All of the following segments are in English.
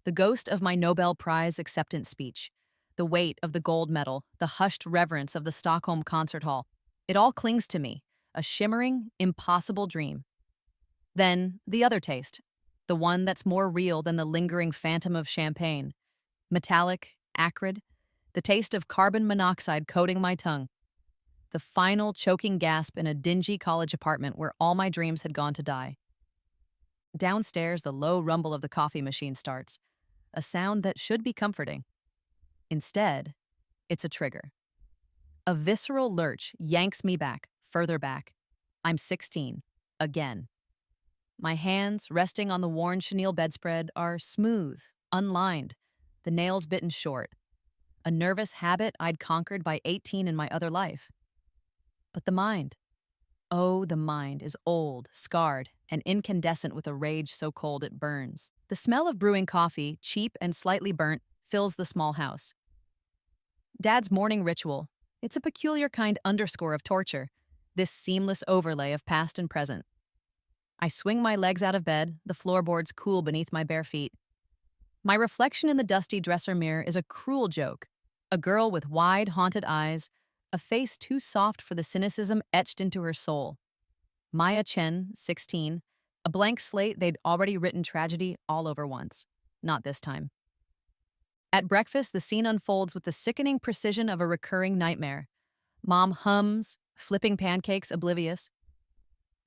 The ghost of my Nobel Prize acceptance speech, the weight of the gold medal, the hushed reverence of the Stockholm concert hall. It all clings to me, a shimmering, impossible dream. Then, the other taste, the one that's more real than the lingering phantom of champagne. Metallic, acrid, the taste of carbon monoxide coating my tongue. The final choking gasp in a dingy college apartment where all my dreams had gone to die. Downstairs, the low rumble of the coffee machine starts, a sound that should be comforting. Instead, it's a trigger. A visceral lurch yanks me back, further back. I'm 16, again. My hands, resting on the worn chenille bedspread, are smooth, unlined, the nails bitten short. A nervous habit I'd conquered by 18 in my other life. But the mind. Oh, the mind is old, scarred, and incandescent with a rage so cold it burns. The smell of brewing coffee, cheap and slightly burnt, fills the small house. Dad's morning ritual. It's a peculiar kind underscore of torture, this seamless overlay of past and present. I swing my legs out of bed, the floorboards cool beneath my bare feet. My reflection in the dusty dresser mirror is a cruel joke. A girl with wide, haunted eyes, a face too soft for the cynicism etched into her soul. Maya Chen, 16, a blank slate they'd already written tragedy all over once. Not this time. At breakfast, the scene unfolds with the sickening precision of a recurring nightmare. Mom hums, flipping pancakes oblivious.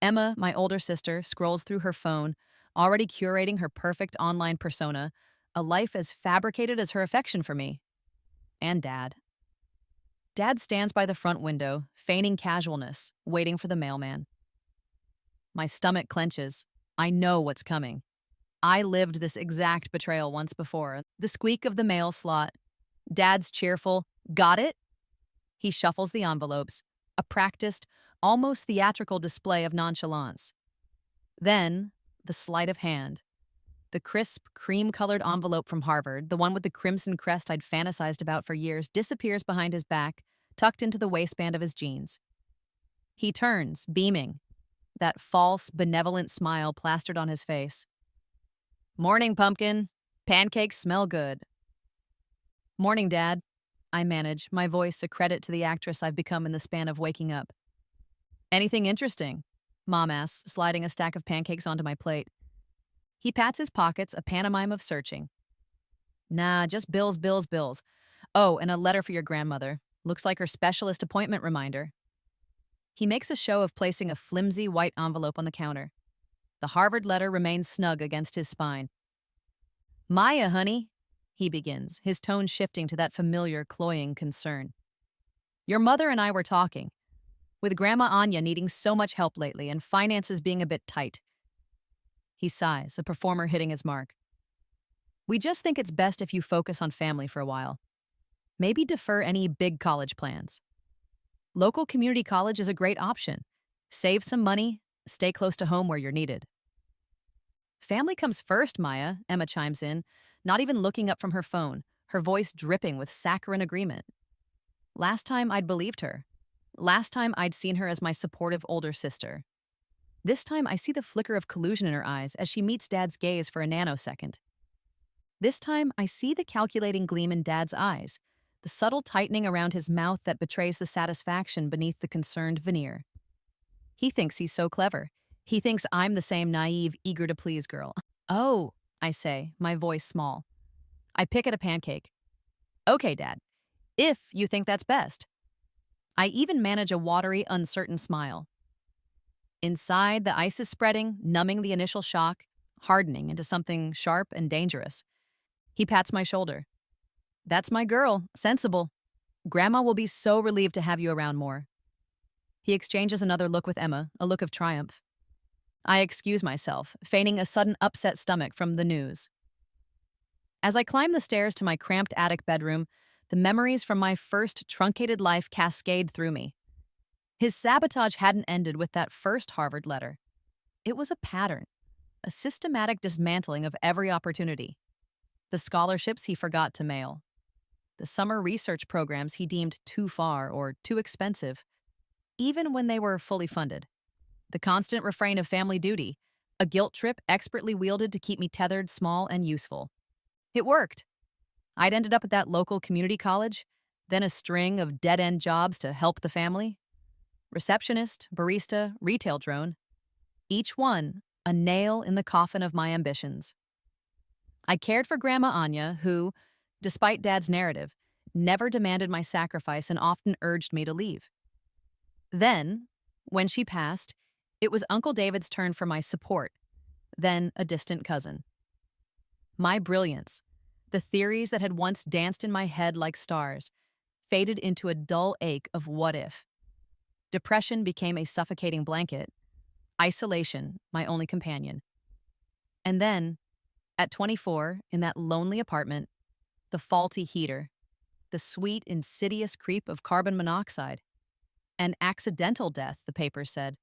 Emma, my older sister, scrolls through her phone, already curating her perfect online persona, a life as fabricated as her affection for me. And Dad. Dad stands by the front window, feigning casualness, waiting for the mailman. My stomach clenches. I know what's coming. I lived this exact betrayal once before. The squeak of the mail slot. Dad's cheerful, "Got it?" He shuffles the envelopes, a practiced, almost theatrical display of nonchalance. Then, the sleight of hand. The crisp, cream-colored envelope from Harvard, the one with the crimson crest I'd fantasized about for years, disappears behind his back, tucked into the waistband of his jeans. He turns, beaming, that false, benevolent smile plastered on his face. "Morning, pumpkin. Pancakes smell good." "Morning, Dad." I manage, my voice a credit to the actress I've become in the span of waking up. "Anything interesting?" Mom asks, sliding a stack of pancakes onto my plate. He pats his pockets, a pantomime of searching. "Nah, just bills, bills, bills. Oh, and a letter for your grandmother. Looks like her specialist appointment reminder." He makes a show of placing a flimsy white envelope on the counter. The Harvard letter remains snug against his spine. "Maya, honey," he begins, his tone shifting to that familiar, cloying concern. "Your mother and I were talking. With Grandma Anya needing so much help lately and finances being a bit tight." He sighs, a performer hitting his mark. "We just think it's best if you focus on family for a while. Maybe defer any big college plans. Local community college is a great option. Save some money, stay close to home where you're needed." "Family comes first, Maya," Emma chimes in, not even looking up from her phone, her voice dripping with saccharine agreement. Last time I'd believed her. Last time I'd seen her as my supportive older sister. This time I see the flicker of collusion in her eyes as she meets Dad's gaze for a nanosecond. This time I see the calculating gleam in Dad's eyes, the subtle tightening around his mouth that betrays the satisfaction beneath the concerned veneer. He thinks he's so clever. He thinks I'm the same naive, eager-to-please girl. "Oh," I say, my voice small. I pick at a pancake. "Okay, Dad, if you think that's best." I even manage a watery, uncertain smile. Inside, the ice is spreading, numbing the initial shock, hardening into something sharp and dangerous. He pats my shoulder. "That's my girl, sensible. Grandma will be so relieved to have you around more." He exchanges another look with Emma, a look of triumph. I excuse myself, feigning a sudden upset stomach from the news. As I climb the stairs to my cramped attic bedroom, the memories from my first truncated life cascade through me. His sabotage hadn't ended with that first Harvard letter. It was a pattern, a systematic dismantling of every opportunity. The scholarships he forgot to mail. The summer research programs he deemed too far or too expensive, even when they were fully funded. The constant refrain of family duty, a guilt trip expertly wielded to keep me tethered, small, and useful. It worked. I'd ended up at that local community college, then a string of dead-end jobs to help the family. Receptionist, barista, retail drone. Each one a nail in the coffin of my ambitions. I cared for Grandma Anya, who, despite Dad's narrative, never demanded my sacrifice and often urged me to leave. Then, when she passed, it was Uncle David's turn for my support, then a distant cousin. My brilliance, the theories that had once danced in my head like stars, faded into a dull ache of what if. Depression became a suffocating blanket, isolation my only companion. And then, at 24, in that lonely apartment, the faulty heater, the sweet, insidious creep of carbon monoxide. An accidental death, the papers said.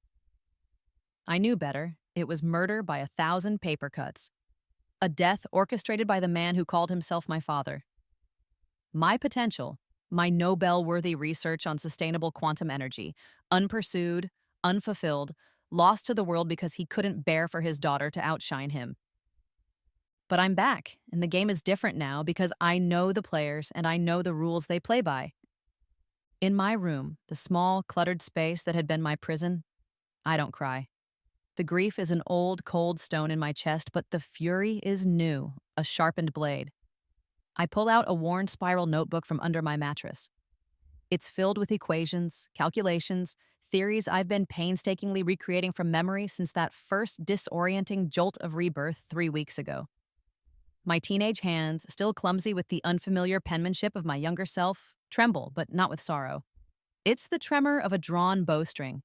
I knew better. It was murder by 1,000 paper cuts. A death orchestrated by the man who called himself my father. My potential, my Nobel-worthy research on sustainable quantum energy, unpursued, unfulfilled, lost to the world because he couldn't bear for his daughter to outshine him. But I'm back, and the game is different now because I know the players and I know the rules they play by. In my room, the small, cluttered space that had been my prison, I don't cry. The grief is an old, cold stone in my chest, but the fury is new, a sharpened blade. I pull out a worn spiral notebook from under my mattress. It's filled with equations, calculations, theories I've been painstakingly recreating from memory since that first disorienting jolt of rebirth 3 weeks ago. My teenage hands, still clumsy with the unfamiliar penmanship of my younger self, tremble, but not with sorrow. It's the tremor of a drawn bowstring.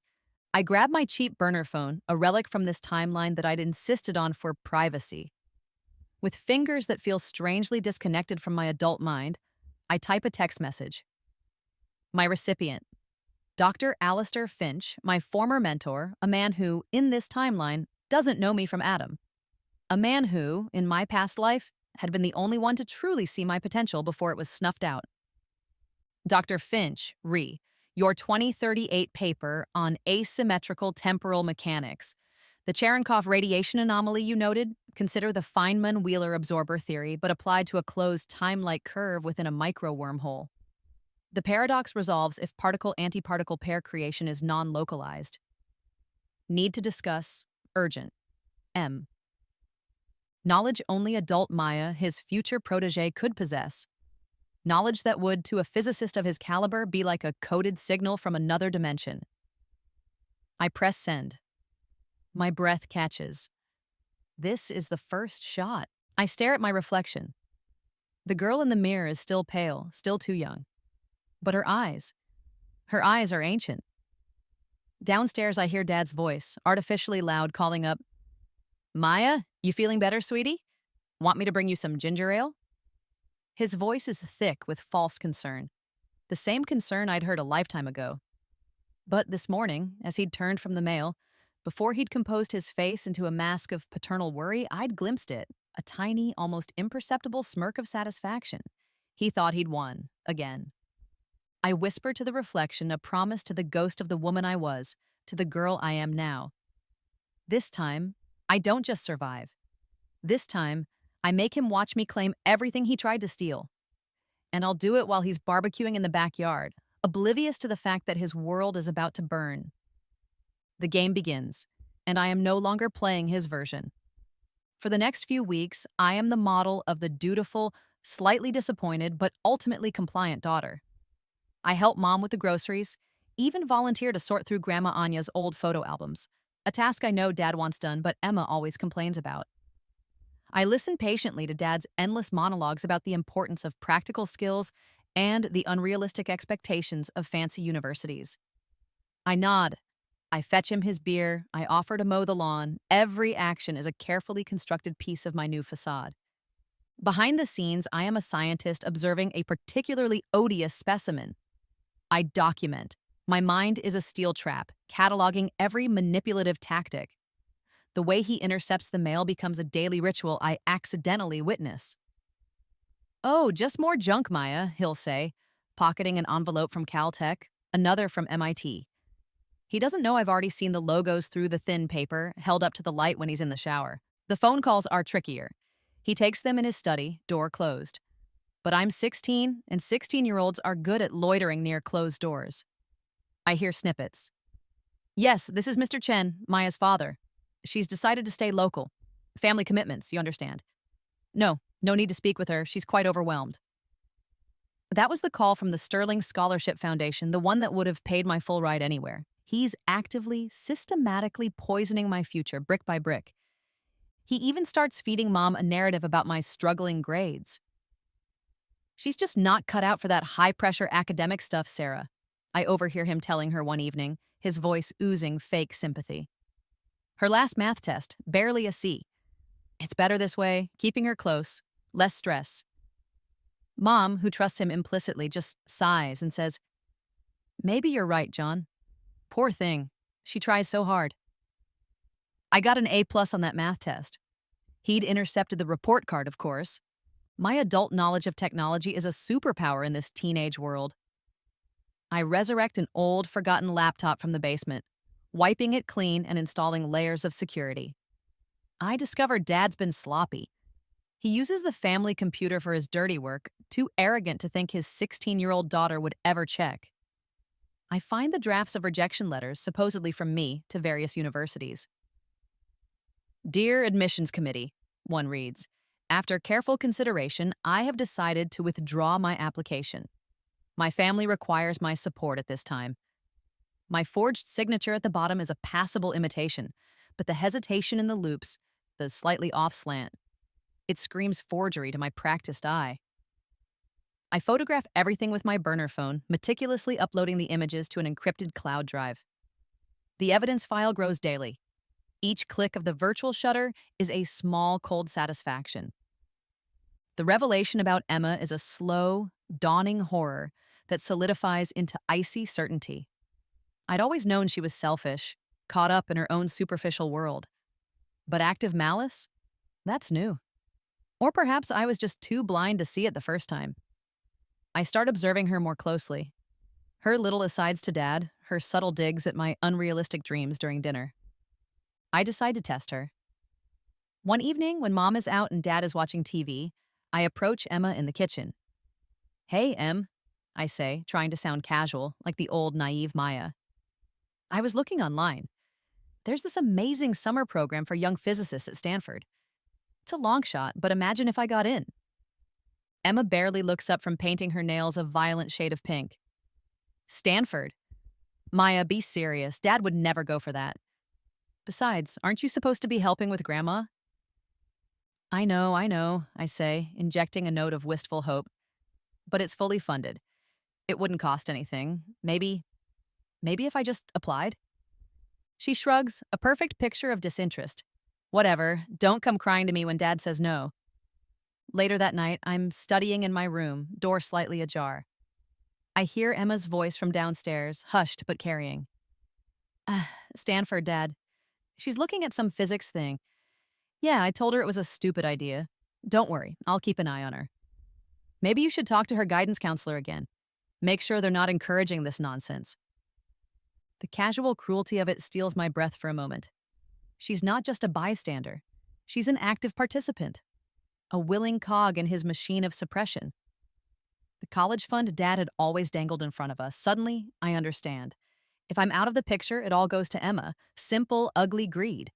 I grab my cheap burner phone, a relic from this timeline that I'd insisted on for privacy. With fingers that feel strangely disconnected from my adult mind, I type a text message. My recipient, Dr. Alistair Finch, my former mentor, a man who, in this timeline, doesn't know me from Adam. A man who, in my past life, had been the only one to truly see my potential before it was snuffed out. Dr. Finch, your 2038 paper on asymmetrical temporal mechanics. The Cherenkov radiation anomaly you noted, consider the Feynman-Wheeler absorber theory, but applied to a closed time-like curve within a micro-wormhole. The paradox resolves if particle-antiparticle pair creation is non-localized. Need to discuss, urgent. M. Knowledge only adult Maya, his future protege, could possess. Knowledge that would, to a physicist of his caliber, be like a coded signal from another dimension. I press send. My breath catches. This is the first shot. I stare at my reflection. The girl in the mirror is still pale, still too young. But her eyes are ancient. Downstairs, I hear Dad's voice, artificially loud, calling up, Maya, you feeling better, sweetie? Want me to bring you some ginger ale? His voice is thick with false concern, the same concern I'd heard a lifetime ago. But this morning, as he'd turned from the mail, before he'd composed his face into a mask of paternal worry, I'd glimpsed it, a tiny, almost imperceptible smirk of satisfaction. He thought he'd won, again. I whispered to the reflection a promise to the ghost of the woman I was, to the girl I am now. This time, I don't just survive. This time, I make him watch me claim everything he tried to steal. And I'll do it while he's barbecuing in the backyard, oblivious to the fact that his world is about to burn. The game begins, and I am no longer playing his version. For the next few weeks, I am the model of the dutiful, slightly disappointed, but ultimately compliant daughter. I help Mom with the groceries, even volunteer to sort through Grandma Anya's old photo albums, a task I know Dad wants done but Emma always complains about. I listen patiently to Dad's endless monologues about the importance of practical skills and the unrealistic expectations of fancy universities. I nod. I fetch him his beer. I offer to mow the lawn. Every action is a carefully constructed piece of my new facade. Behind the scenes, I am a scientist observing a particularly odious specimen. I document. My mind is a steel trap, cataloging every manipulative tactic. The way he intercepts the mail becomes a daily ritual I accidentally witness. Oh, just more junk, Maya, he'll say, pocketing an envelope from Caltech, another from MIT. He doesn't know I've already seen the logos through the thin paper, held up to the light when he's in the shower. The phone calls are trickier. He takes them in his study, door closed. But I'm 16, and 16-year-olds are good at loitering near closed doors. I hear snippets. Yes, this is Mr. Chen, Maya's father. She's decided to stay local. Family commitments, you understand. No need to speak with her. She's quite overwhelmed. That was the call from the Sterling Scholarship Foundation, the one that would have paid my full ride anywhere. He's actively, systematically poisoning my future, brick by brick. He even starts feeding Mom a narrative about my struggling grades. She's just not cut out for that high-pressure academic stuff, Sarah. I overhear him telling her one evening, his voice oozing fake sympathy. Her last math test, barely a C. It's better this way, keeping her close, less stress. Mom, who trusts him implicitly, just sighs and says, "Maybe you're right, John. Poor thing. She tries so hard." I got an A+ on that math test. He'd intercepted the report card, of course. My adult knowledge of technology is a superpower in this teenage world. I resurrect an old, forgotten laptop from the basement, wiping it clean and installing layers of security. I discover Dad's been sloppy. He uses the family computer for his dirty work, too arrogant to think his 16-year-old daughter would ever check. I find the drafts of rejection letters, supposedly from me, to various universities. "Dear Admissions Committee," one reads, "after careful consideration, I have decided to withdraw my application. My family requires my support at this time." My forged signature at the bottom is a passable imitation, but the hesitation in the loops, the slightly off slant, it screams forgery to my practiced eye. I photograph everything with my burner phone, meticulously uploading the images to an encrypted cloud drive. The evidence file grows daily. Each click of the virtual shutter is a small, cold satisfaction. The revelation about Emma is a slow, dawning horror that solidifies into icy certainty. I'd always known she was selfish, caught up in her own superficial world. But active malice? That's new. Or perhaps I was just too blind to see it the first time. I start observing her more closely. Her little asides to Dad, her subtle digs at my unrealistic dreams during dinner. I decide to test her. One evening, when Mom is out and Dad is watching TV, I approach Emma in the kitchen. "Hey, Em," I say, trying to sound casual, like the old, naive Maya. "I was looking online. There's this amazing summer program for young physicists at Stanford. It's a long shot, but imagine if I got in." Emma barely looks up from painting her nails a violent shade of pink. "Stanford? Maya, be serious. Dad would never go for that. Besides, aren't you supposed to be helping with Grandma?" I know, I say, injecting a note of wistful hope. "But it's fully funded. It wouldn't cost anything. Maybe if I just applied?" She shrugs, a perfect picture of disinterest. "Whatever, don't come crying to me when Dad says no." Later that night, I'm studying in my room, door slightly ajar. I hear Emma's voice from downstairs, hushed but carrying. "Stanford, Dad. She's looking at some physics thing. Yeah, I told her it was a stupid idea. Don't worry, I'll keep an eye on her. Maybe you should talk to her guidance counselor again. Make sure they're not encouraging this nonsense." The casual cruelty of it steals my breath for a moment. She's not just a bystander. She's an active participant. A willing cog in his machine of suppression. The college fund Dad had always dangled in front of us. Suddenly, I understand. If I'm out of the picture, it all goes to Emma. Simple, ugly greed.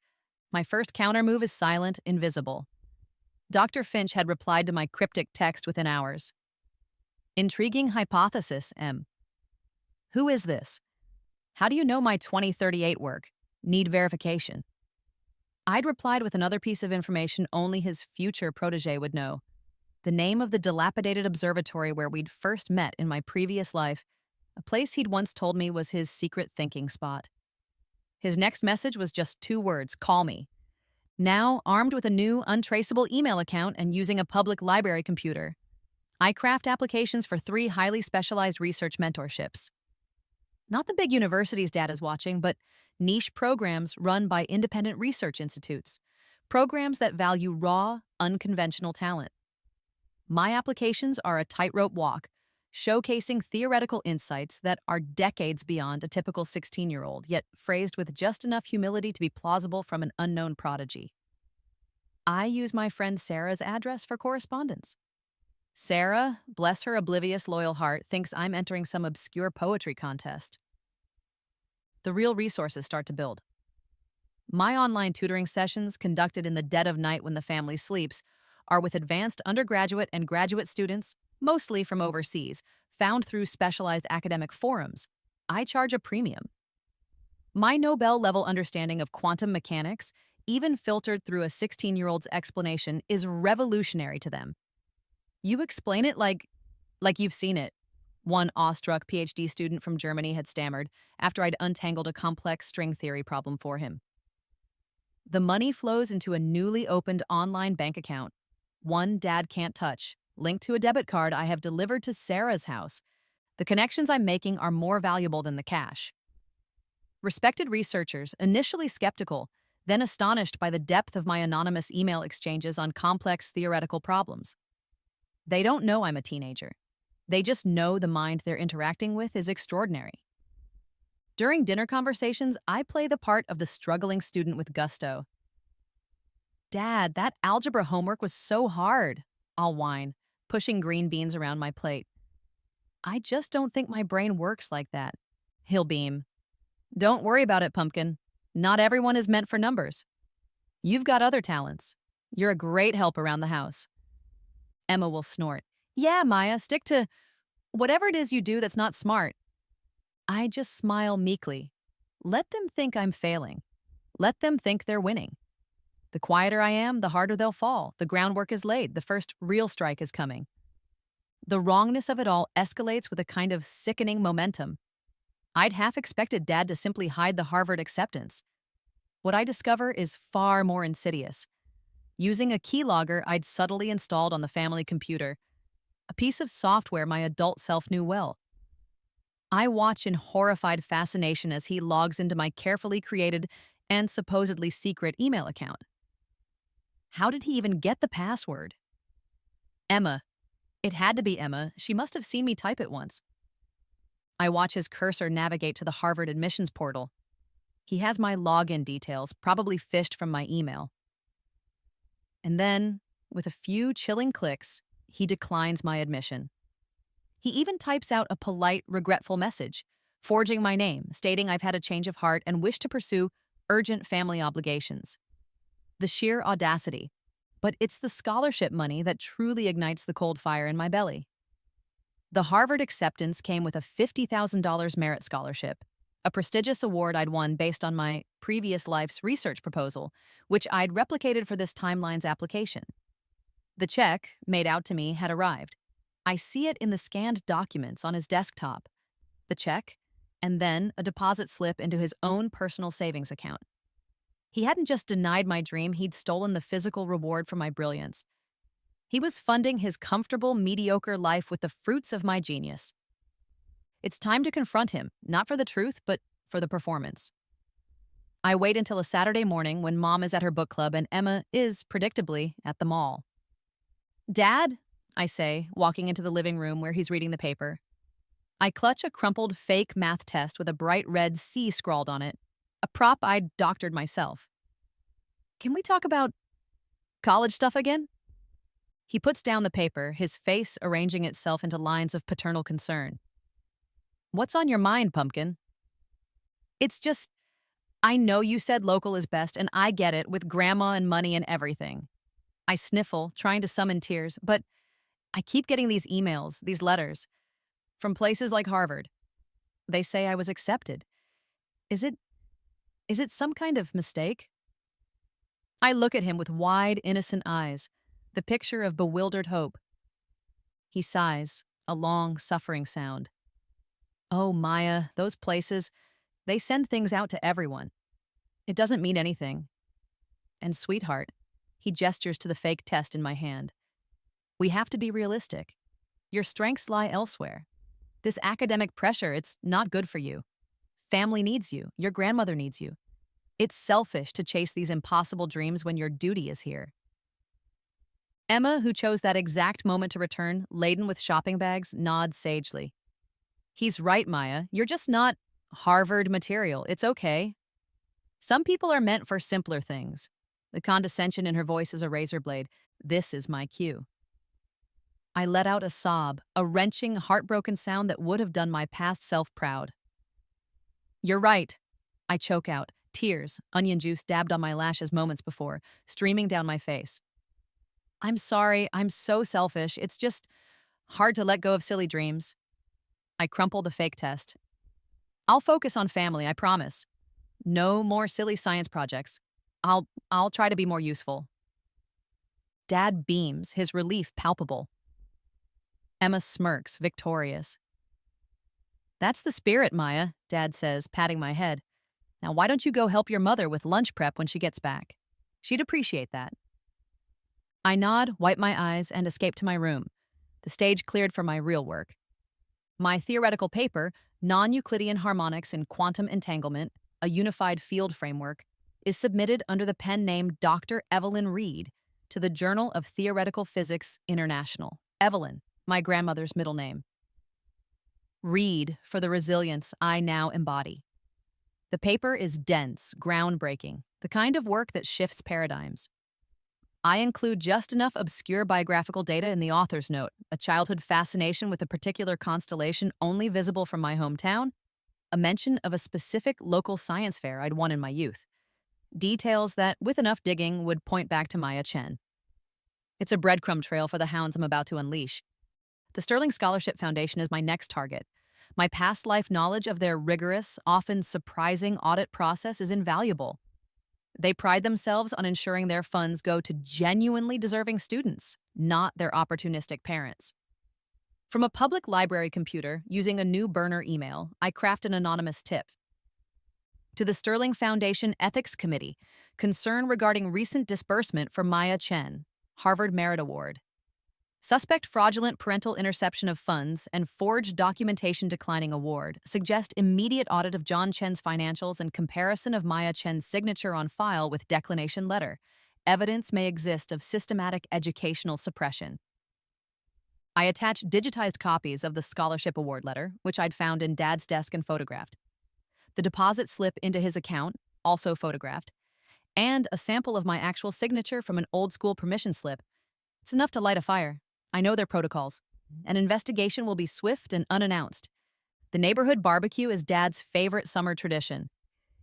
My first countermove is silent, invisible. Dr. Finch had replied to my cryptic text within hours. "Intriguing hypothesis, Em. Who is this? How do you know my 2038 work? Need verification." I'd replied with another piece of information only his future protege would know. The name of the dilapidated observatory where we'd first met in my previous life, a place he'd once told me was his secret thinking spot. His next message was just 2 words, "Call me." Now, armed with a new, untraceable email account and using a public library computer, I craft applications for 3 highly specialized research mentorships. Not the big universities Dad is watching, but niche programs run by independent research institutes. Programs that value raw, unconventional talent. My applications are a tightrope walk, showcasing theoretical insights that are decades beyond a typical 16-year-old, yet phrased with just enough humility to be plausible from an unknown prodigy. I use my friend Sarah's address for correspondence. Sarah, bless her oblivious loyal heart, thinks I'm entering some obscure poetry contest. The real resources start to build. My online tutoring sessions, conducted in the dead of night when the family sleeps, are with advanced undergraduate and graduate students, mostly from overseas, found through specialized academic forums. I charge a premium. My Nobel level understanding of quantum mechanics, even filtered through a 16-year-old's explanation, is revolutionary to them. You explain it like you've seen it, one awestruck PhD student from Germany had stammered after I'd untangled a complex string theory problem for him. The money flows into a newly opened online bank account, one Dad can't touch, linked to a debit card I have delivered to Sarah's house. The connections I'm making are more valuable than the cash. Respected researchers, initially skeptical, then astonished by the depth of my anonymous email exchanges on complex theoretical problems. They don't know I'm a teenager. They just know the mind they're interacting with is extraordinary. During dinner conversations, I play the part of the struggling student with gusto. Dad, that algebra homework was so hard, I'll whine, pushing green beans around my plate. I just don't think my brain works like that. He'll beam. Don't worry about it, pumpkin. Not everyone is meant for numbers. You've got other talents. You're a great help around the house. Emma will snort. Yeah, Maya, stick to whatever it is you do that's not smart. I just smile meekly. Let them think I'm failing. Let them think they're winning. The quieter I am, the harder they'll fall. The groundwork is laid. The first real strike is coming. The wrongness of it all escalates with a kind of sickening momentum. I'd half expected Dad to simply hide the Harvard acceptance. What I discover is far more insidious. Using a keylogger I'd subtly installed on the family computer, a piece of software my adult self knew well. I watch in horrified fascination as he logs into my carefully created and supposedly secret email account. How did he even get the password? Emma. It had to be Emma. She must have seen me type it once. I watch his cursor navigate to the Harvard admissions portal. He has my login details, probably fished from my email. And then, with a few chilling clicks, he declines my admission. He even types out a polite, regretful message, forging my name, stating I've had a change of heart and wish to pursue urgent family obligations. The sheer audacity. But it's the scholarship money that truly ignites the cold fire in my belly. The Harvard acceptance came with a $50,000 merit scholarship, a prestigious award I'd won based on my previous life's research proposal, which I'd replicated for this timeline's application. The check, made out to me, had arrived. I see it in the scanned documents on his desktop. The check, and then a deposit slip into his own personal savings account. He hadn't just denied my dream, he'd stolen the physical reward for my brilliance. He was funding his comfortable, mediocre life with the fruits of my genius. It's time to confront him, not for the truth, but for the performance. I wait until a Saturday morning when Mom is at her book club and Emma is, predictably, at the mall. Dad, I say, walking into the living room where he's reading the paper. I clutch a crumpled fake math test with a bright red C scrawled on it, a prop I'd doctored myself. Can we talk about college stuff again? He puts down the paper, his face arranging itself into lines of paternal concern. What's on your mind, pumpkin? It's just, I know you said local is best, and I get it, with grandma and money and everything. I sniffle, trying to summon tears, but I keep getting these emails, these letters, from places like Harvard. They say I was accepted. Is it some kind of mistake? I look at him with wide, innocent eyes, the picture of bewildered hope. He sighs, a long, suffering sound. Oh, Maya, those places, they send things out to everyone. It doesn't mean anything. And sweetheart, he gestures to the fake test in my hand. We have to be realistic. Your strengths lie elsewhere. This academic pressure, it's not good for you. Family needs you. Your grandmother needs you. It's selfish to chase these impossible dreams when your duty is here. Emma, who chose that exact moment to return, laden with shopping bags, nods sagely. He's right, Maya. You're just not Harvard material. It's okay. Some people are meant for simpler things. The condescension in her voice is a razor blade. This is my cue. I let out a sob, a wrenching, heartbroken sound that would have done my past self proud. You're right. I choke out, tears, onion juice dabbed on my lashes moments before, streaming down my face. I'm sorry, I'm so selfish. It's just hard to let go of silly dreams. I crumple the fake test. I'll focus on family, I promise. No more silly science projects. I'll try to be more useful. Dad beams, his relief palpable. Emma smirks, victorious. That's the spirit, Maya, Dad says, patting my head. Now why don't you go help your mother with lunch prep when she gets back? She'd appreciate that. I nod, wipe my eyes, and escape to my room. The stage cleared for my real work. My theoretical paper, Non-Euclidean Harmonics in Quantum Entanglement, a Unified Field Framework, is submitted under the pen name Dr. Evelyn Reed to the Journal of Theoretical Physics International. Evelyn, my grandmother's middle name. Reed for the resilience I now embody. The paper is dense, groundbreaking, the kind of work that shifts paradigms. I include just enough obscure biographical data in the author's note, a childhood fascination with a particular constellation only visible from my hometown, a mention of a specific local science fair I'd won in my youth. Details that, with enough digging, would point back to Maya Chen. It's a breadcrumb trail for the hounds I'm about to unleash. The Sterling Scholarship Foundation is my next target. My past life knowledge of their rigorous, often surprising audit process is invaluable. They pride themselves on ensuring their funds go to genuinely deserving students, not their opportunistic parents. From a public library computer, using a new burner email, I craft an anonymous tip. To the Sterling Foundation Ethics Committee, concern regarding recent disbursement for Maya Chen, Harvard Merit Award. Suspect fraudulent parental interception of funds and forged documentation declining award suggest immediate audit of John Chen's financials and comparison of Maya Chen's signature on file with declination letter. Evidence may exist of systematic educational suppression. I attach digitized copies of the scholarship award letter, which I'd found in Dad's desk and photographed. The deposit slip into his account, also photographed, and a sample of my actual signature from an old-school permission slip. It's enough to light a fire. I know their protocols. An investigation will be swift and unannounced. The neighborhood barbecue is Dad's favorite summer tradition.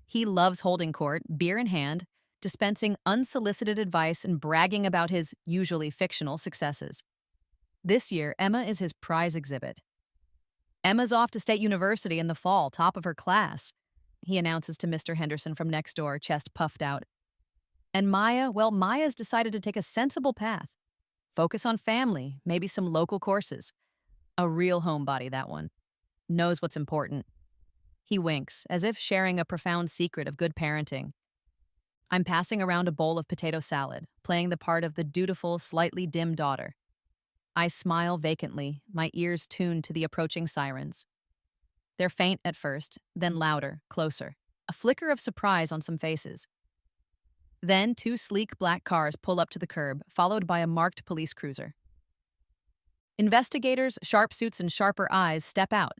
He loves holding court, beer in hand, dispensing unsolicited advice and bragging about his, usually fictional, successes. This year, Emma is his prize exhibit. Emma's off to State University in the fall, top of her class, he announces to Mr. Henderson from next door, chest puffed out. And Maya, well, Maya's decided to take a sensible path. Focus on family, maybe some local courses. A real homebody, that one. Knows what's important. He winks, as if sharing a profound secret of good parenting. I'm passing around a bowl of potato salad, playing the part of the dutiful, slightly dim daughter. I smile vacantly, my ears tuned to the approaching sirens. They're faint at first, then louder, closer. A flicker of surprise on some faces. Then 2 sleek black cars pull up to the curb, followed by a marked police cruiser. Investigators, sharp suits and sharper eyes, step out.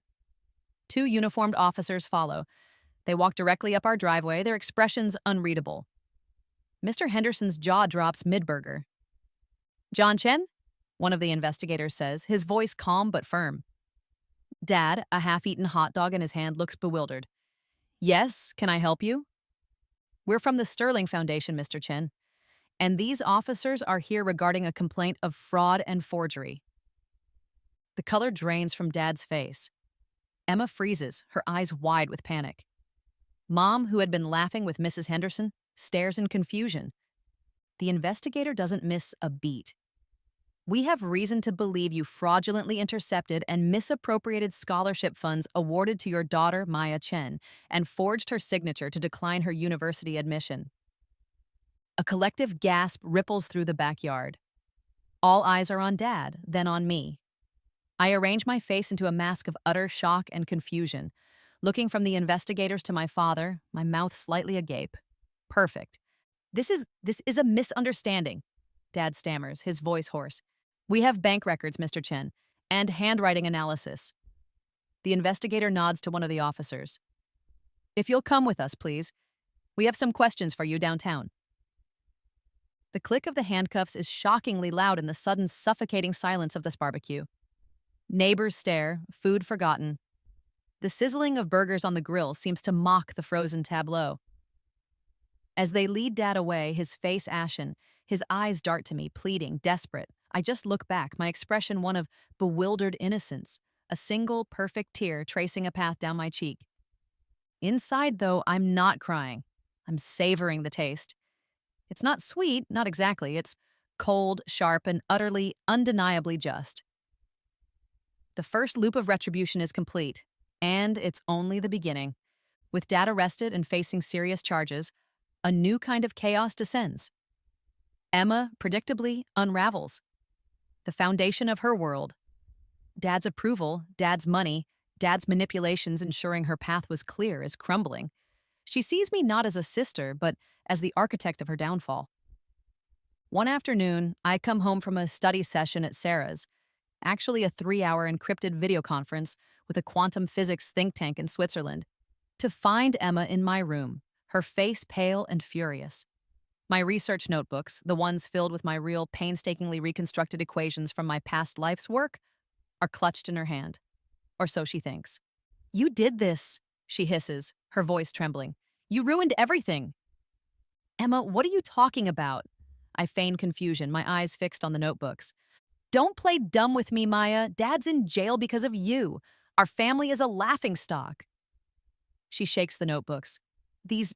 2 uniformed officers follow. They walk directly up our driveway, their expressions unreadable. Mr. Henderson's jaw drops mid-burger. John Chen? One of the investigators says, his voice calm but firm. Dad, a half-eaten hot dog in his hand, looks bewildered. Yes, can I help you? We're from the Sterling Foundation, Mr. Chen, and these officers are here regarding a complaint of fraud and forgery. The color drains from Dad's face. Emma freezes, her eyes wide with panic. Mom, who had been laughing with Mrs. Henderson, stares in confusion. The investigator doesn't miss a beat. We have reason to believe you fraudulently intercepted and misappropriated scholarship funds awarded to your daughter, Maya Chen, and forged her signature to decline her university admission. A collective gasp ripples through the backyard. All eyes are on Dad, then on me. I arrange my face into a mask of utter shock and confusion, looking from the investigators to my father, my mouth slightly agape. Perfect. This is a misunderstanding, Dad stammers, his voice hoarse. We have bank records, Mr. Chen, and handwriting analysis. The investigator nods to one of the officers. If you'll come with us, please. We have some questions for you downtown. The click of the handcuffs is shockingly loud in the sudden suffocating silence of this barbecue. Neighbors stare, food forgotten. The sizzling of burgers on the grill seems to mock the frozen tableau. As they lead Dad away, his face ashen, his eyes dart to me, pleading, desperate. I just look back, my expression one of bewildered innocence, a single perfect tear tracing a path down my cheek. Inside, though, I'm not crying. I'm savoring the taste. It's not sweet, not exactly. It's cold, sharp, and utterly, undeniably just. The first loop of retribution is complete, and it's only the beginning. With Dad arrested and facing serious charges, a new kind of chaos descends. Emma, predictably, unravels. The foundation of her world. Dad's approval, Dad's money, Dad's manipulations ensuring her path was clear is crumbling. She sees me not as a sister, but as the architect of her downfall. One afternoon, I come home from a study session at Sarah's, actually a 3-hour encrypted video conference with a quantum physics think tank in Switzerland, to find Emma in my room, her face pale and furious. My research notebooks, the ones filled with my real painstakingly reconstructed equations from my past life's work, are clutched in her hand. Or so she thinks. "You did this," she hisses, her voice trembling. "You ruined everything." "Emma, what are you talking about?" I feign confusion, my eyes fixed on the notebooks. "Don't play dumb with me, Maya. Dad's in jail because of you. Our family is a laughingstock." She shakes the notebooks. These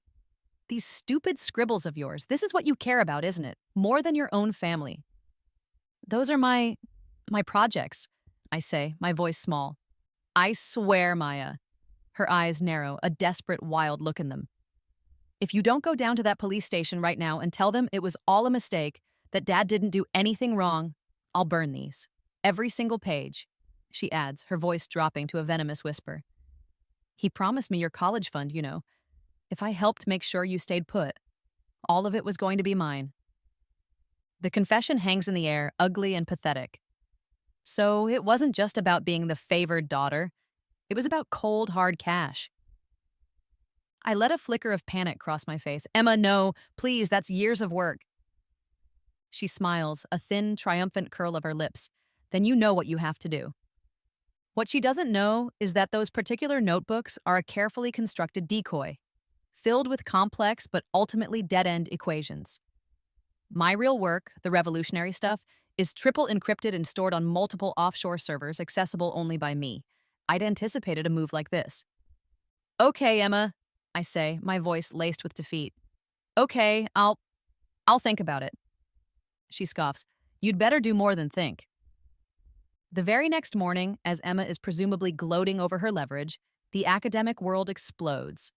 stupid scribbles of yours, this is what you care about, isn't it? More than your own family." "Those are my projects," I say, my voice small. "I swear, Maya." Her eyes narrow, a desperate, wild look in them. "If you don't go down to that police station right now and tell them it was all a mistake, that Dad didn't do anything wrong, I'll burn these. Every single page," she adds, her voice dropping to a venomous whisper. "He promised me your college fund, you know. If I helped make sure you stayed put, all of it was going to be mine." The confession hangs in the air, ugly and pathetic. So it wasn't just about being the favored daughter. It was about cold, hard cash. I let a flicker of panic cross my face. "Emma, no, please, that's years of work." She smiles, a thin, triumphant curl of her lips. "Then you know what you have to do." What she doesn't know is that those particular notebooks are a carefully constructed decoy, filled with complex but ultimately dead-end equations. My real work, the revolutionary stuff, is triple encrypted and stored on multiple offshore servers accessible only by me. I'd anticipated a move like this. "Okay, Emma," I say, my voice laced with defeat. "Okay, I'll think about it." She scoffs. "You'd better do more than think." The very next morning, as Emma is presumably gloating over her leverage, the academic world explodes.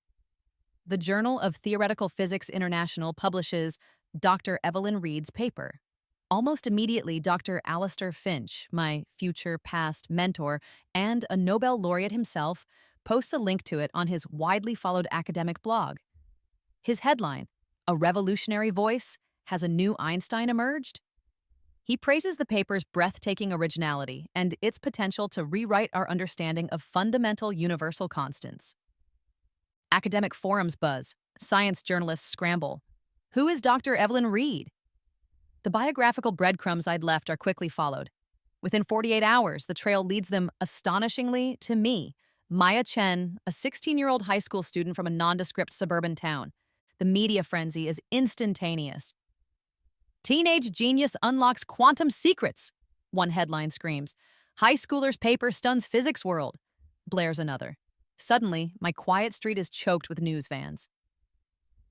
The Journal of Theoretical Physics International publishes Dr. Evelyn Reed's paper. Almost immediately, Dr. Alistair Finch, my future past mentor, and a Nobel laureate himself, posts a link to it on his widely followed academic blog. His headline, "A Revolutionary Voice? Has a New Einstein Emerged?" He praises the paper's breathtaking originality and its potential to rewrite our understanding of fundamental universal constants. Academic forums buzz, science journalists scramble. Who is Dr. Evelyn Reed? The biographical breadcrumbs I'd left are quickly followed. Within 48 hours, the trail leads them astonishingly to me, Maya Chen, a 16-year-old high school student from a nondescript suburban town. The media frenzy is instantaneous. "Teenage genius unlocks quantum secrets," one headline screams. "High schooler's paper stuns physics world," blares another. Suddenly, my quiet street is choked with news vans.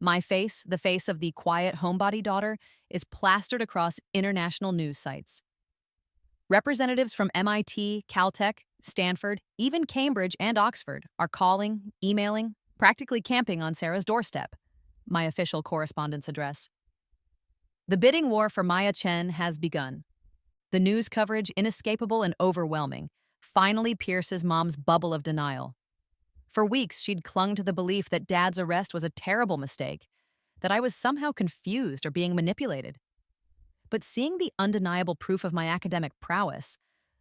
My face, the face of the quiet homebody daughter, is plastered across international news sites. Representatives from MIT, Caltech, Stanford, even Cambridge and Oxford are calling, emailing, practically camping on Sarah's doorstep. My official correspondence address. The bidding war for Maya Chen has begun. The news coverage, inescapable and overwhelming, finally pierces Mom's bubble of denial. For weeks, she'd clung to the belief that Dad's arrest was a terrible mistake, that I was somehow confused or being manipulated. But seeing the undeniable proof of my academic prowess,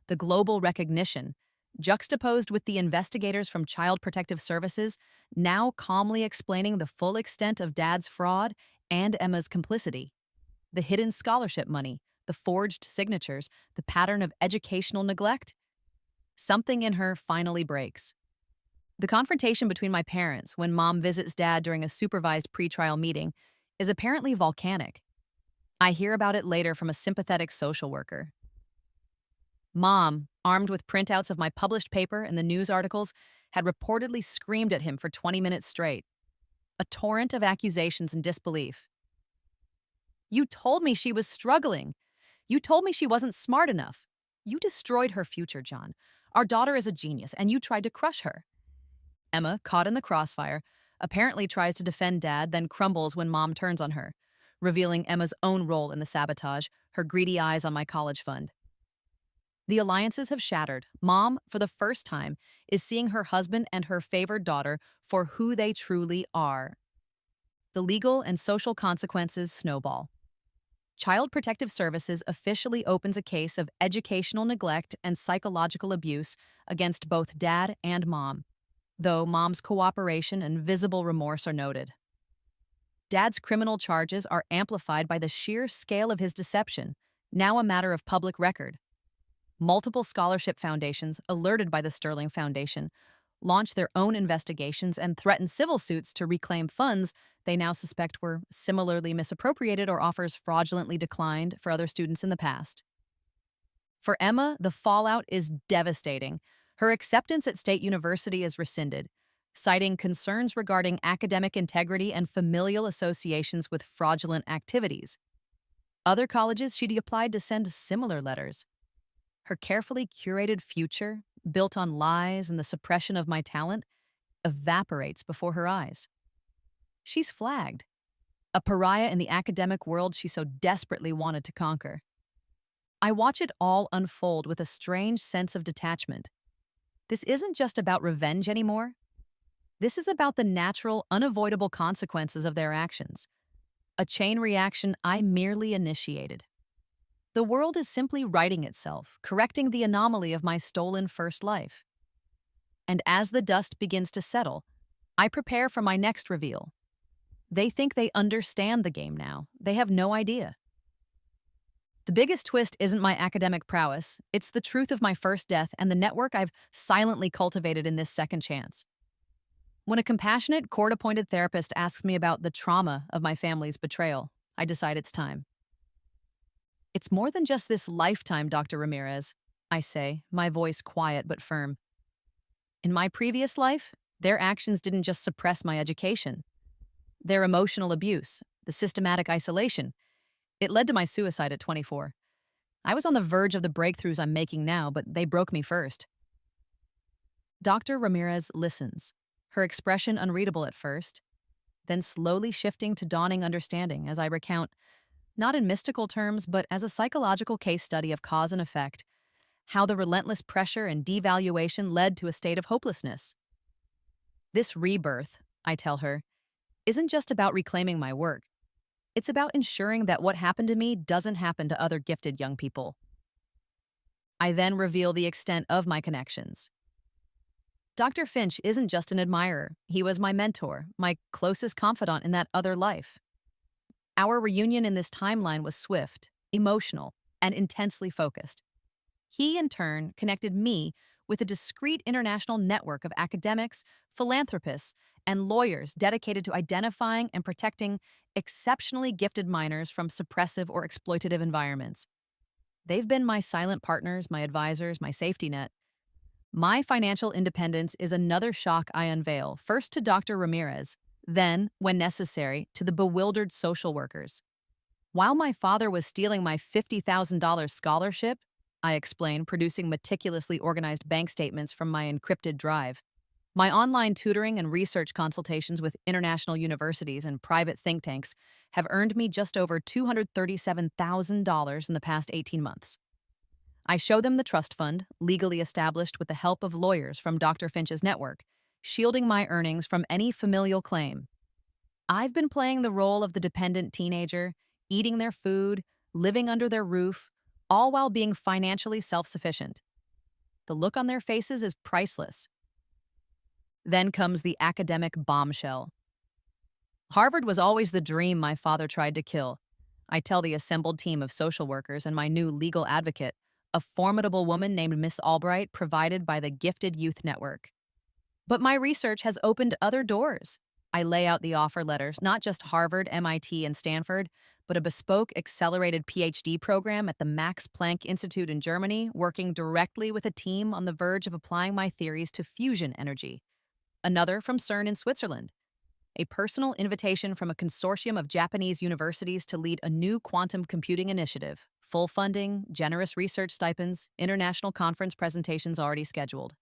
the global recognition, juxtaposed with the investigators from Child Protective Services now calmly explaining the full extent of Dad's fraud and Emma's complicity, The hidden scholarship money, the forged signatures, the pattern of educational neglect. Something in her finally breaks. The confrontation between my parents when mom visits dad during a supervised pretrial meeting is apparently volcanic. I hear about it later from a sympathetic social worker. Mom, armed with printouts of my published paper and the news articles, had reportedly screamed at him for 20 minutes straight. A torrent of accusations and disbelief. You told me she was struggling. You told me she wasn't smart enough. You destroyed her future, John. Our daughter is a genius, and you tried to crush her. Emma, caught in the crossfire, apparently tries to defend dad, then crumbles when mom turns on her, revealing Emma's own role in the sabotage, her greedy eyes on my college fund. The alliances have shattered. Mom, for the first time, is seeing her husband and her favored daughter for who they truly are. The legal and social consequences snowball. Child Protective Services officially opens a case of educational neglect and psychological abuse against both dad and mom, though mom's cooperation and visible remorse are noted. Dad's criminal charges are amplified by the sheer scale of his deception, now a matter of public record. Multiple scholarship foundations, alerted by the Sterling Foundation, launched their own investigations and threatened civil suits to reclaim funds they now suspect were similarly misappropriated or offers fraudulently declined for other students in the past. For Emma, the fallout is devastating. Her acceptance at State University is rescinded, citing concerns regarding academic integrity and familial associations with fraudulent activities. Other colleges she'd applied to send similar letters. Her carefully curated future, built on lies and the suppression of my talent, evaporates before her eyes. She's flagged, a pariah in the academic world she so desperately wanted to conquer. I watch it all unfold with a strange sense of detachment. This isn't just about revenge anymore. This is about the natural, unavoidable consequences of their actions, a chain reaction I merely initiated. The world is simply righting itself, correcting the anomaly of my stolen first life. And as the dust begins to settle, I prepare for my next reveal. They think they understand the game now. They have no idea. The biggest twist isn't my academic prowess, it's the truth of my first death and the network I've silently cultivated in this second chance. When a compassionate, court-appointed therapist asks me about the trauma of my family's betrayal, I decide it's time. It's more than just this lifetime, Dr. Ramirez, I say, my voice quiet but firm. In my previous life, their actions didn't just suppress my education. Their emotional abuse, the systematic isolation, it led to my suicide at 24. I was on the verge of the breakthroughs I'm making now, but they broke me first. Dr. Ramirez listens, her expression unreadable at first, then slowly shifting to dawning understanding as I recount, not in mystical terms, but as a psychological case study of cause and effect, how the relentless pressure and devaluation led to a state of hopelessness. This rebirth, I tell her, isn't just about reclaiming my work. It's about ensuring that what happened to me doesn't happen to other gifted young people. I then reveal the extent of my connections. Dr. Finch isn't just an admirer. He was my mentor, my closest confidant in that other life. Our reunion in this timeline was swift, emotional, and intensely focused. He, in turn, connected me with a discreet international network of academics, philanthropists, and lawyers dedicated to identifying and protecting exceptionally gifted minors from suppressive or exploitative environments. They've been my silent partners, my advisors, my safety net. My financial independence is another shock I unveil, first to Dr. Ramirez, then, when necessary, to the bewildered social workers. While my father was stealing my $50,000 scholarship, I explain, producing meticulously organized bank statements from my encrypted drive, my online tutoring and research consultations with international universities and private think tanks have earned me just over $237,000 in the past 18 months. I show them the trust fund, legally established with the help of lawyers from Dr. Finch's network, shielding my earnings from any familial claim. I've been playing the role of the dependent teenager, eating their food, living under their roof, all while being financially self-sufficient. The look on their faces is priceless. Then comes the academic bombshell. Harvard was always the dream my father tried to kill. I tell the assembled team of social workers and my new legal advocate, a formidable woman named Miss Albright, provided by the Gifted Youth Network. But my research has opened other doors. I lay out the offer letters, not just Harvard, MIT, and Stanford, but a bespoke accelerated PhD program at the Max Planck Institute in Germany, working directly with a team on the verge of applying my theories to fusion energy. Another from CERN in Switzerland. A personal invitation from a consortium of Japanese universities to lead a new quantum computing initiative. Full funding, generous research stipends, international conference presentations already scheduled.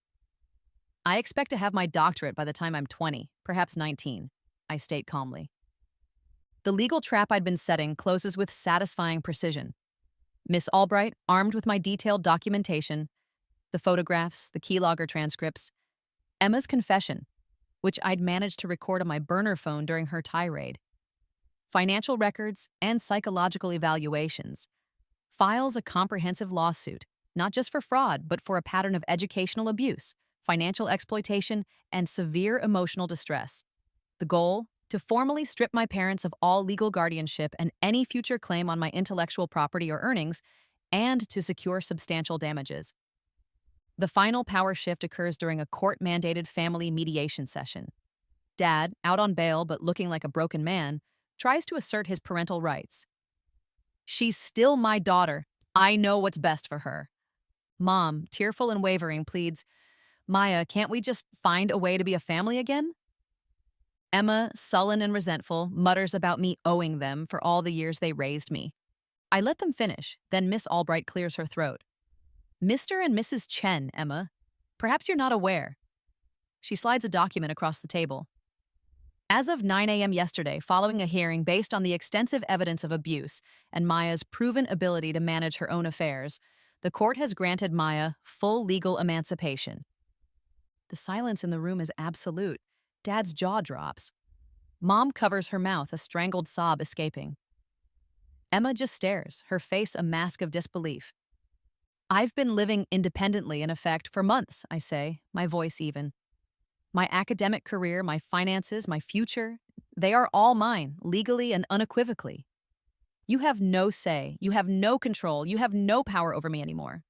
I expect to have my doctorate by the time I'm 20, perhaps 19, I state calmly. The legal trap I'd been setting closes with satisfying precision. Miss Albright, armed with my detailed documentation, the photographs, the keylogger transcripts, Emma's confession, which I'd managed to record on my burner phone during her tirade, financial records, and psychological evaluations, files a comprehensive lawsuit, not just for fraud, but for a pattern of educational abuse, financial exploitation, and severe emotional distress. The goal? To formally strip my parents of all legal guardianship and any future claim on my intellectual property or earnings, and to secure substantial damages. The final power shift occurs during a court-mandated family mediation session. Dad, out on bail but looking like a broken man, tries to assert his parental rights. She's still my daughter. I know what's best for her. Mom, tearful and wavering, pleads, Maya, can't we just find a way to be a family again? Emma, sullen and resentful, mutters about me owing them for all the years they raised me. I let them finish, then Miss Albright clears her throat. Mr. and Mrs. Chen, Emma. Perhaps you're not aware. She slides a document across the table. As of 9 a.m. yesterday, following a hearing based on the extensive evidence of abuse and Maya's proven ability to manage her own affairs, the court has granted Maya full legal emancipation. The silence in the room is absolute. Dad's jaw drops. Mom covers her mouth, a strangled sob escaping. Emma just stares, her face a mask of disbelief. I've been living independently, in effect, for months, I say, my voice even. My academic career, my finances, my future, they are all mine, legally and unequivocally. You have no say, you have no control, you have no power over me anymore.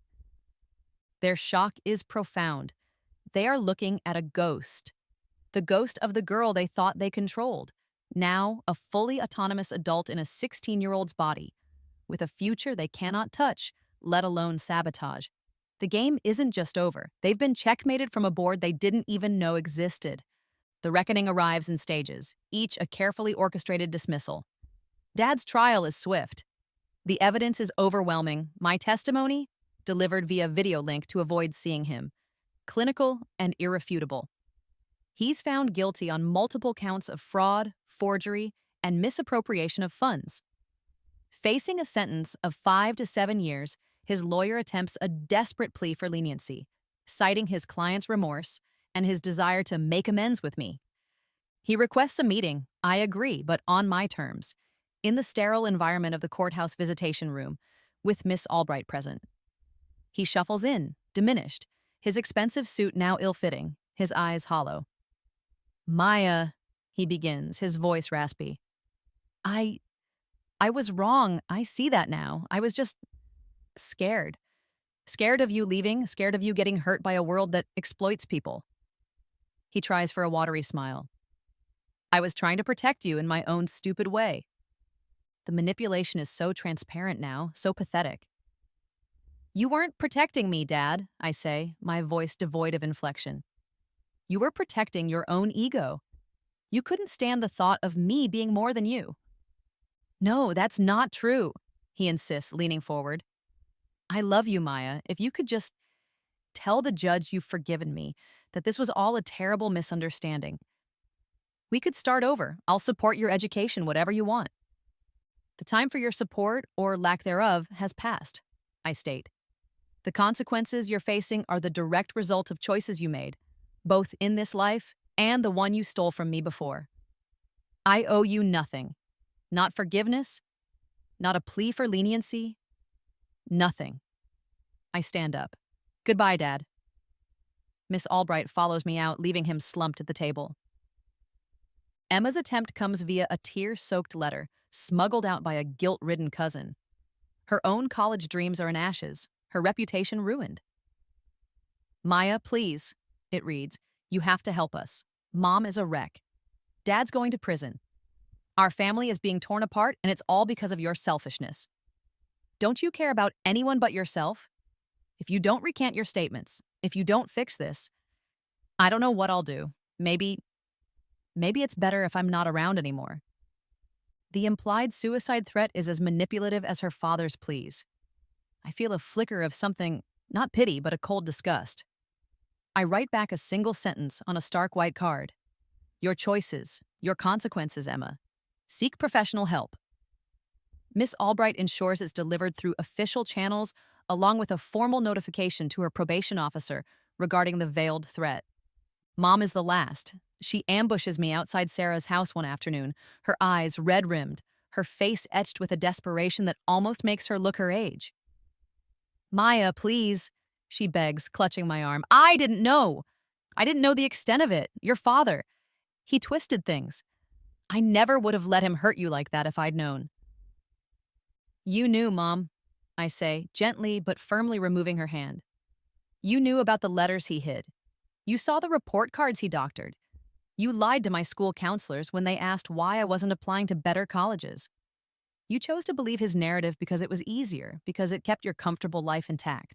Their shock is profound. They are looking at a ghost. The ghost of the girl they thought they controlled, now a fully autonomous adult in a 16-year-old's body, with a future they cannot touch, let alone sabotage. The game isn't just over. They've been checkmated from a board they didn't even know existed. The reckoning arrives in stages, each a carefully orchestrated dismissal. Dad's trial is swift. The evidence is overwhelming. My testimony? Delivered via video link to avoid seeing him. Clinical and irrefutable. He's found guilty on multiple counts of fraud, forgery, and misappropriation of funds. Facing a sentence of 5 to 7 years, his lawyer attempts a desperate plea for leniency, citing his client's remorse and his desire to make amends with me. He requests a meeting, I agree, but on my terms, in the sterile environment of the courthouse visitation room, with Miss Albright present. He shuffles in, diminished, his expensive suit now ill-fitting, his eyes hollow. Maya, he begins, his voice raspy. I was wrong. I see that now. I was just scared. Scared of you leaving, scared of you getting hurt by a world that exploits people. He tries for a watery smile. I was trying to protect you in my own stupid way. The manipulation is so transparent now, so pathetic. You weren't protecting me, Dad, I say, my voice devoid of inflection. You were protecting your own ego. You couldn't stand the thought of me being more than you. No, that's not true, he insists, leaning forward. I love you, Maya. If you could just tell the judge you've forgiven me, that this was all a terrible misunderstanding. We could start over. I'll support your education, whatever you want. The time for your support, or lack thereof, has passed, I state. The consequences you're facing are the direct result of choices you made, both in this life and the one you stole from me before. I owe you nothing. Not forgiveness, not a plea for leniency, nothing. I stand up. Goodbye, Dad. Miss Albright follows me out, leaving him slumped at the table. Emma's attempt comes via a tear-soaked letter, smuggled out by a guilt-ridden cousin. Her own college dreams are in ashes, her reputation ruined. Maya, please, it reads, you have to help us. Mom is a wreck. Dad's going to prison. Our family is being torn apart, and it's all because of your selfishness. Don't you care about anyone but yourself? If you don't recant your statements, if you don't fix this, I don't know what I'll do. Maybe it's better if I'm not around anymore. The implied suicide threat is as manipulative as her father's pleas. I feel a flicker of something, not pity, but a cold disgust. I write back a single sentence on a stark white card. Your choices, your consequences, Emma. Seek professional help. Miss Albright ensures it's delivered through official channels along with a formal notification to her probation officer regarding the veiled threat. Mom is the last. She ambushes me outside Sarah's house one afternoon, her eyes red-rimmed, her face etched with a desperation that almost makes her look her age. Maya, please, she begs, clutching my arm. I didn't know. I didn't know the extent of it. Your father. He twisted things. I never would have let him hurt you like that if I'd known. You knew, Mom, I say, gently but firmly removing her hand. You knew about the letters he hid. You saw the report cards he doctored. You lied to my school counselors when they asked why I wasn't applying to better colleges. You chose to believe his narrative because it was easier, because it kept your comfortable life intact.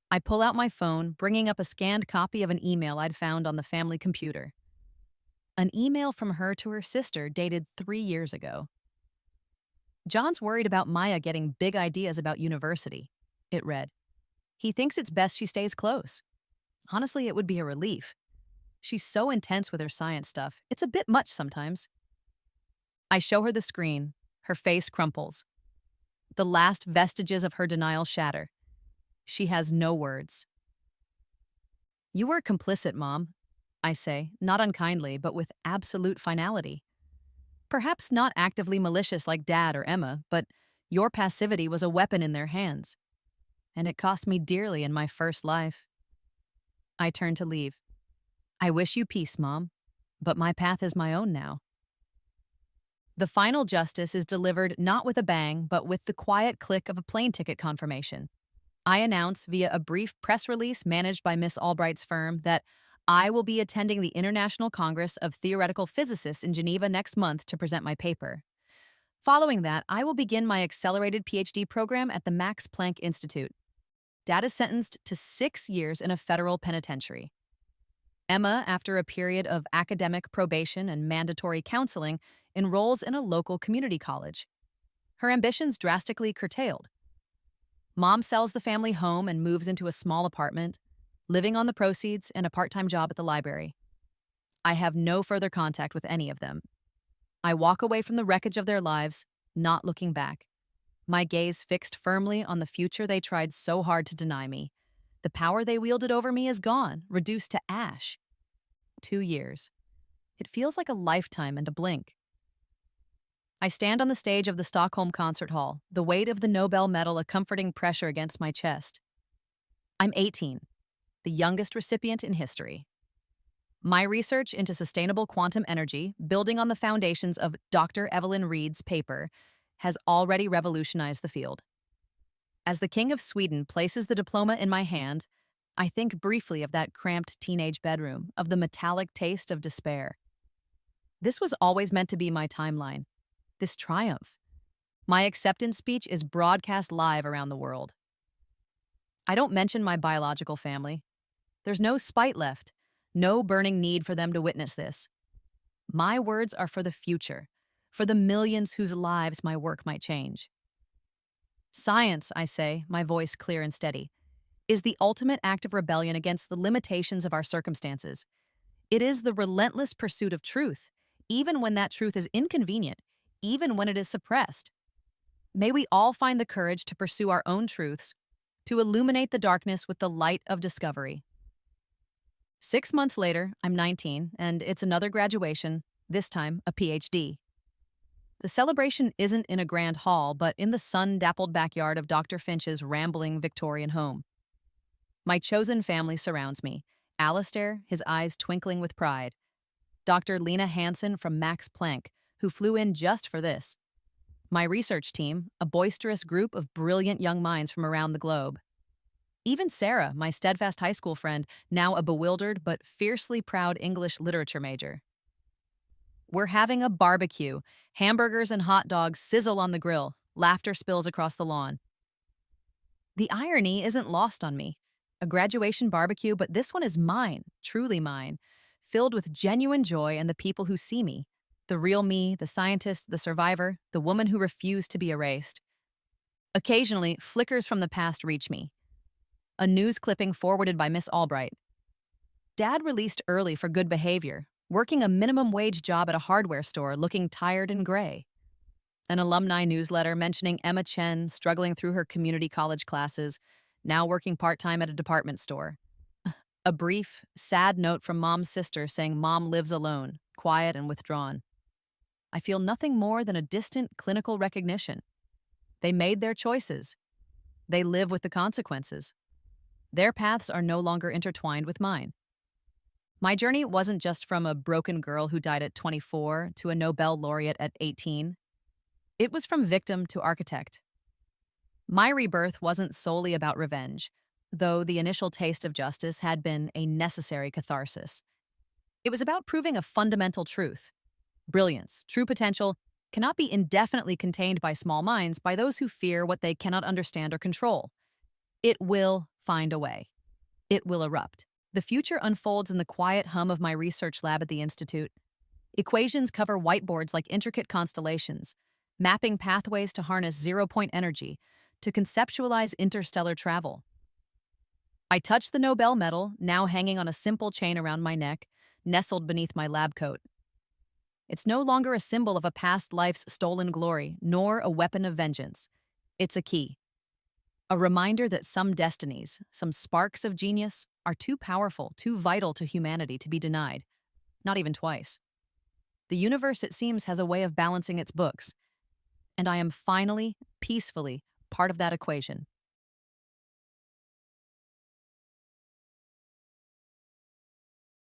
I pull out my phone, bringing up a scanned copy of an email I'd found on the family computer. An email from her to her sister dated 3 years ago. John's worried about Maya getting big ideas about university, it read. He thinks it's best she stays close. Honestly, it would be a relief. She's so intense with her science stuff, it's a bit much sometimes. I show her the screen. Her face crumples. The last vestiges of her denial shatter. She has no words. You were complicit, Mom, I say, not unkindly, but with absolute finality. Perhaps not actively malicious like Dad or Emma, but your passivity was a weapon in their hands. And it cost me dearly in my first life. I turn to leave. I wish you peace, Mom, but my path is my own now. The final justice is delivered not with a bang, but with the quiet click of a plane ticket confirmation. I announce via a brief press release managed by Miss Albright's firm that I will be attending the International Congress of Theoretical Physicists in Geneva next month to present my paper. Following that, I will begin my accelerated PhD program at the Max Planck Institute. Dad is sentenced to 6 years in a federal penitentiary. Emma, after a period of academic probation and mandatory counseling, enrolls in a local community college. Her ambitions drastically curtailed. Mom sells the family home and moves into a small apartment, living on the proceeds and a part-time job at the library. I have no further contact with any of them. I walk away from the wreckage of their lives, not looking back. My gaze fixed firmly on the future they tried so hard to deny me. The power they wielded over me is gone, reduced to ash. 2 years. It feels like a lifetime and a blink. I stand on the stage of the Stockholm Concert Hall, the weight of the Nobel medal a comforting pressure against my chest. I'm 18, the youngest recipient in history. My research into sustainable quantum energy, building on the foundations of Dr. Evelyn Reed's paper, has already revolutionized the field. As the King of Sweden places the diploma in my hand, I think briefly of that cramped teenage bedroom, of the metallic taste of despair. This was always meant to be my timeline, this triumph. My acceptance speech is broadcast live around the world. I don't mention my biological family. There's no spite left, no burning need for them to witness this. My words are for the future, for the millions whose lives my work might change. Science, I say, my voice clear and steady, is the ultimate act of rebellion against the limitations of our circumstances. It is the relentless pursuit of truth, even when that truth is inconvenient, even when it is suppressed. May we all find the courage to pursue our own truths, to illuminate the darkness with the light of discovery. 6 months later, I'm 19, and it's another graduation, this time a PhD. The celebration isn't in a grand hall, but in the sun-dappled backyard of Dr. Finch's rambling Victorian home. My chosen family surrounds me. Alistair, his eyes twinkling with pride. Dr. Lena Hansen from Max Planck, who flew in just for this. My research team, a boisterous group of brilliant young minds from around the globe. Even Sarah, my steadfast high school friend, now a bewildered but fiercely proud English literature major. We're having a barbecue. Hamburgers and hot dogs sizzle on the grill. Laughter spills across the lawn. The irony isn't lost on me. A graduation barbecue, but this one is mine, truly mine, filled with genuine joy and the people who see me. The real me, the scientist, the survivor, the woman who refused to be erased. Occasionally, flickers from the past reach me. A news clipping forwarded by Miss Albright. Dad released early for good behavior, working a minimum wage job at a hardware store, looking tired and gray. An alumni newsletter mentioning Emma Chen struggling through her community college classes, now working part-time at a department store. A brief, sad note from Mom's sister saying Mom lives alone, quiet and withdrawn. I feel nothing more than a distant clinical recognition. They made their choices. They live with the consequences. Their paths are no longer intertwined with mine. My journey wasn't just from a broken girl who died at 24 to a Nobel laureate at 18. It was from victim to architect. My rebirth wasn't solely about revenge, though the initial taste of justice had been a necessary catharsis. It was about proving a fundamental truth. Brilliance, true potential, cannot be indefinitely contained by small minds, by those who fear what they cannot understand or control. It will find a way. It will erupt. The future unfolds in the quiet hum of my research lab at the Institute. Equations cover whiteboards like intricate constellations, mapping pathways to harness zero-point energy, to conceptualize interstellar travel. I touch the Nobel medal, now hanging on a simple chain around my neck, nestled beneath my lab coat. It's no longer a symbol of a past life's stolen glory, nor a weapon of vengeance. It's a key. A reminder that some destinies, some sparks of genius, are too powerful, too vital to humanity to be denied. Not even twice. The universe, it seems, has a way of balancing its books. And I am finally, peacefully, part of that equation.